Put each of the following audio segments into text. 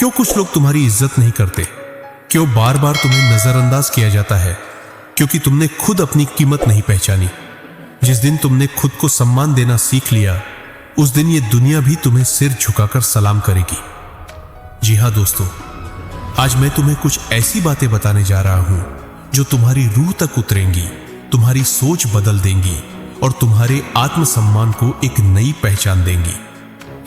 क्यों कुछ लोग तुम्हारी इज्जत नहीं करते? क्यों बार बार तुम्हें नजरअंदाज किया जाता है? क्योंकि तुमने खुद अपनी कीमत नहीं पहचानी। जिस दिन तुमने खुद को सम्मान देना सीख लिया, उस दिन ये दुनिया भी तुम्हें सिर झुकाकर सलाम करेगी। जी हाँ दोस्तों, आज मैं तुम्हें कुछ ऐसी बातें बताने जा रहा हूं जो तुम्हारी रूह तक उतरेंगी, तुम्हारी सोच बदल देंगी और तुम्हारे आत्मसम्मान को एक नई पहचान देंगी।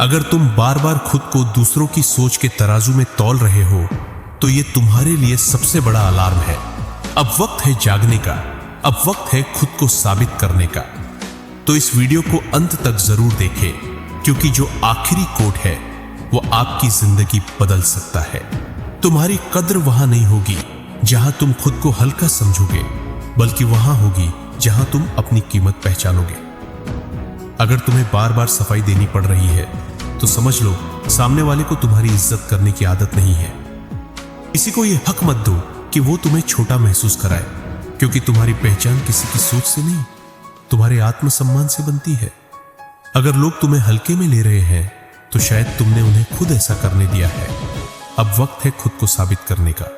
अगर तुम बार बार खुद को दूसरों की सोच के तराजू में तौल रहे हो, तो ये तुम्हारे लिए सबसे बड़ा अलार्म है। अब वक्त है जागने का, अब वक्त है खुद को साबित करने का। तो इस वीडियो को अंत तक जरूर देखें, क्योंकि जो आखिरी कोट है वो आपकी जिंदगी बदल सकता है। तुम्हारी कद्र वहां नहीं होगी जहां तुम खुद को हल्का समझोगे, बल्कि वहां होगी जहां तुम अपनी कीमत पहचानोगे। अगर तुम्हें बार बार सफाई देनी पड़ रही है, तो समझ लो सामने वाले को तुम्हारी इज्जत करने की आदत नहीं है। किसी को यह हक मत दो कि वो तुम्हें छोटा महसूस कराए, क्योंकि तुम्हारी पहचान किसी की सोच से नहीं, तुम्हारे आत्मसम्मान से बनती है। अगर लोग तुम्हें हल्के में ले रहे हैं, तो शायद तुमने उन्हें खुद ऐसा करने दिया है। अब वक्त है खुद को साबित करने का।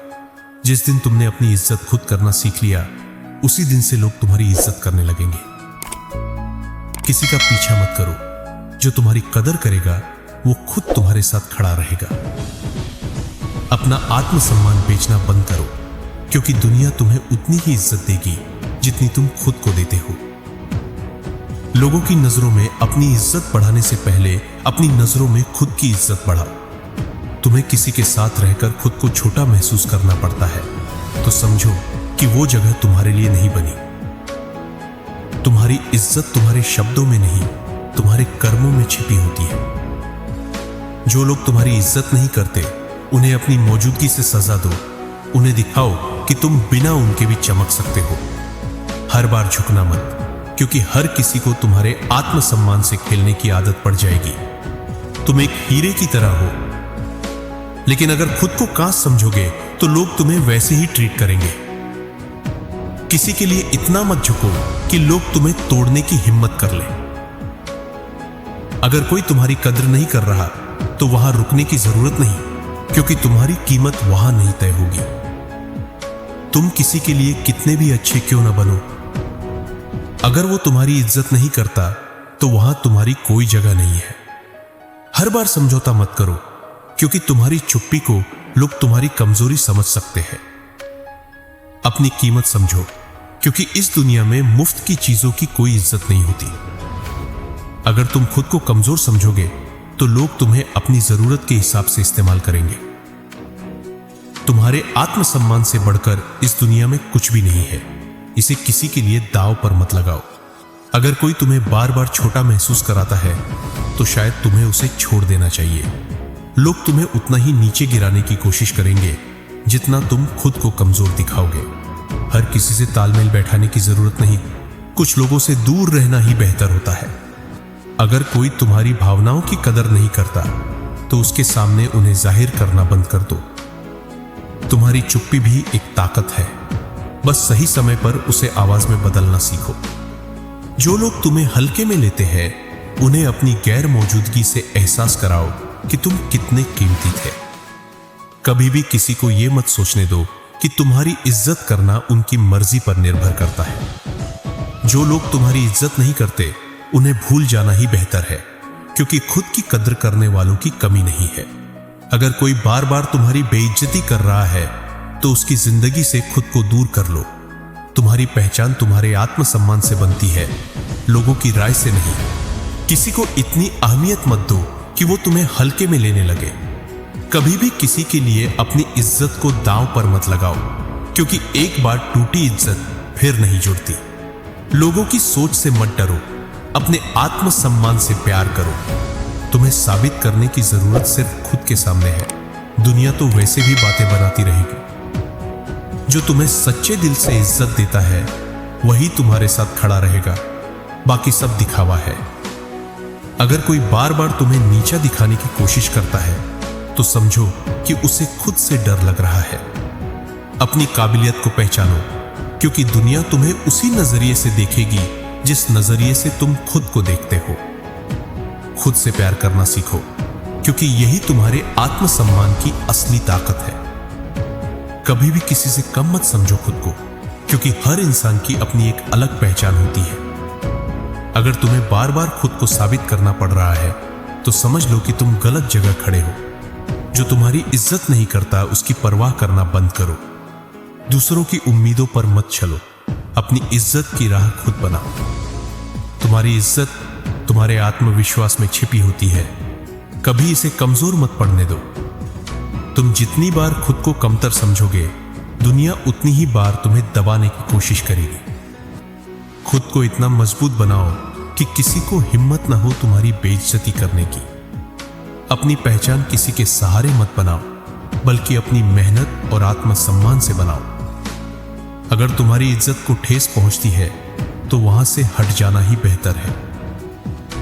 जिस दिन तुमने अपनी इज्जत खुद करना सीख लिया, उसी दिन से लोग तुम्हारी इज्जत करने लगेंगे। किसी का पीछा मत करो, जो तुम्हारी कदर करेगा वो खुद तुम्हारे साथ खड़ा रहेगा। अपना आत्मसम्मान बेचना बंद करो, क्योंकि दुनिया तुम्हें उतनी ही इज्जत देगी जितनी तुम खुद को देते हो। लोगों की नजरों में अपनी इज्जत बढ़ाने से पहले अपनी नजरों में खुद की इज्जत बढ़ाओ। तुम्हें किसी के साथ रहकर खुद को छोटा महसूस करना पड़ता है, तो समझो कि वो जगह तुम्हारे लिए नहीं बनी। तुम्हारी इज्जत तुम्हारे शब्दों में नहीं, तुम्हारे कर्मों में छिपी होती है। जो लोग तुम्हारी इज्जत नहीं करते, उन्हें अपनी मौजूदगी से सजा दो। उन्हें दिखाओ कि तुम बिना उनके भी चमक सकते हो। हर बार झुकना मत, क्योंकि हर किसी को तुम्हारे आत्मसम्मान से खेलने की आदत पड़ जाएगी। तुम एक हीरे की तरह हो, लेकिन अगर खुद को कांच समझोगे तो लोग तुम्हें वैसे ही ट्रीट करेंगे। किसी के लिए इतना मत झुको कि लोग तुम्हें तोड़ने की हिम्मत कर लें। अगर कोई तुम्हारी कद्र नहीं कर रहा, तो वहां रुकने की जरूरत नहीं, क्योंकि तुम्हारी कीमत वहां नहीं तय होगी। तुम किसी के लिए कितने भी अच्छे क्यों ना बनो, अगर वो तुम्हारी इज्जत नहीं करता, तो वहां तुम्हारी कोई जगह नहीं है। हर बार समझौता मत करो, क्योंकि तुम्हारी चुप्पी को लोग तुम्हारी कमजोरी समझ सकते हैं। अपनी कीमत समझो, क्योंकि इस दुनिया में मुफ्त की चीजों की कोई इज्जत नहीं होती। अगर तुम खुद को कमजोर समझोगे, तो लोग तुम्हें अपनी जरूरत के हिसाब से इस्तेमाल करेंगे। तुम्हारे आत्मसम्मान से बढ़कर इस दुनिया में कुछ भी नहीं है। इसे किसी के लिए दांव पर मत लगाओ। अगर कोई तुम्हें बार बार छोटा महसूस कराता है, तो शायद तुम्हें उसे छोड़ देना चाहिए। लोग तुम्हें उतना ही नीचे गिराने की कोशिश करेंगे जितना तुम खुद को कमजोर दिखाओगे। हर किसी से तालमेल बैठाने की जरूरत नहीं, कुछ लोगों से दूर रहना ही बेहतर होता है। अगर कोई तुम्हारी भावनाओं की कदर नहीं करता, तो उसके सामने उन्हें जाहिर करना बंद कर दो। तुम्हारी चुप्पी भी एक ताकत है, बस सही समय पर उसे आवाज में बदलना सीखो। जो लोग तुम्हें हल्के में लेते हैं, उन्हें अपनी गैर मौजूदगी से एहसास कराओ कि तुम कितने कीमती थे। कभी भी किसी को यह मत सोचने दो कि तुम्हारी इज्जत करना उनकी मर्जी पर निर्भर करता है। जो लोग तुम्हारी इज्जत नहीं करते, उन्हें भूल जाना ही बेहतर है, क्योंकि खुद की कद्र करने वालों की कमी नहीं है। अगर कोई बार बार तुम्हारी बेइज्जती कर रहा है, तो उसकी जिंदगी से खुद को दूर कर लो। तुम्हारी पहचान तुम्हारे आत्मसम्मान से बनती है, लोगों की राय से नहीं। किसी को इतनी अहमियत मत दो कि वो तुम्हें हल्के में लेने लगे। कभी भी किसी के लिए अपनी इज्जत को दांव पर मत लगाओ, क्योंकि एक बार टूटी इज्जत फिर नहीं जुड़ती। लोगों की सोच से मत डरो, अपने आत्मसम्मान से प्यार करो। तुम्हें साबित करने की जरूरत सिर्फ खुद के सामने है। दुनिया तो वैसे भी बातें बनाती रहेगी। जो तुम्हें सच्चे दिल से इज्जत देता है, वही तुम्हारे साथ खड़ा रहेगा। बाकी सब दिखावा है। अगर कोई बार बार तुम्हें नीचा दिखाने की कोशिश करता है, तो समझो कि उसे खुद से डर लग रहा है। अपनी काबिलियत को पहचानो, क्योंकि दुनिया तुम्हें उसी नजरिए से देखेगी जिस नजरिए से तुम खुद को देखते हो। खुद से प्यार करना सीखो, क्योंकि यही तुम्हारे आत्मसम्मान की असली ताकत है। कभी भी किसी से कम मत समझो खुद को, क्योंकि हर इंसान की अपनी एक अलग पहचान होती है। अगर तुम्हें बार बार खुद को साबित करना पड़ रहा है तो समझ लो कि तुम गलत जगह खड़े हो। जो तुम्हारी इज्जत नहीं करता उसकी परवाह करना बंद करो। दूसरों की उम्मीदों पर मत चलो, अपनी इज्जत की राह खुद बनाओ। तुम्हारी इज्जत तुम्हारे आत्मविश्वास में छिपी होती है, कभी इसे कमजोर मत पड़ने दो। तुम जितनी बार खुद को कमतर समझोगे, दुनिया उतनी ही बार तुम्हें दबाने की कोशिश करेगी। खुद को इतना मजबूत बनाओ कि किसी को हिम्मत ना हो तुम्हारी बेइज्जती करने की। अपनी पहचान किसी के सहारे मत बनाओ, बल्कि अपनी मेहनत और आत्मसम्मान से बनाओ। अगर तुम्हारी इज्जत को ठेस पहुंचती है तो वहां से हट जाना ही बेहतर है।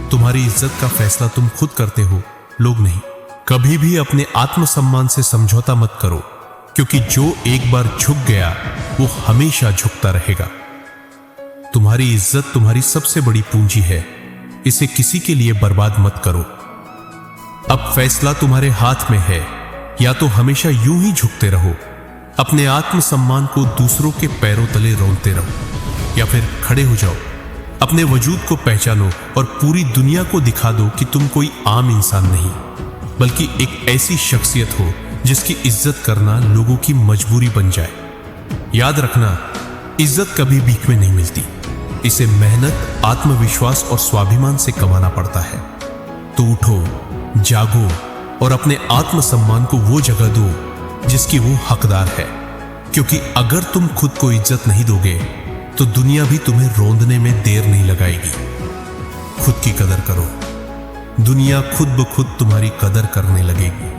तुम्हारी इज्जत का फैसला तुम खुद करते हो, लोग नहीं। कभी भी अपने आत्मसम्मान से समझौता मत करो, क्योंकि जो एक बार झुक गया वो हमेशा झुकता रहेगा। तुम्हारी इज्जत तुम्हारी सबसे बड़ी पूंजी है, इसे किसी के लिए बर्बाद मत करो। अब फैसला तुम्हारे हाथ में है, या तो हमेशा यूं ही झुकते रहो, अपने आत्मसम्मान को दूसरों के पैरों तले रौंदते रहो, या फिर खड़े हो जाओ, अपने वजूद को पहचानो और पूरी दुनिया को दिखा दो कि तुम कोई आम इंसान नहीं, बल्कि एक ऐसी शख्सियत हो जिसकी इज्जत करना लोगों की मजबूरी बन जाए। याद रखना, इज्जत कभी भीख में नहीं मिलती, इसे मेहनत, आत्मविश्वास और स्वाभिमान से कमाना पड़ता है। तो उठो, जागो और अपने आत्मसम्मान को वो जगह दो जिसकी वो हकदार है, क्योंकि अगर तुम खुद को इज्जत नहीं दोगे तो दुनिया भी तुम्हें रौंदने में देर नहीं लगाएगी। खुद की कदर करो, दुनिया खुद ब खुद तुम्हारी कदर करने लगेगी।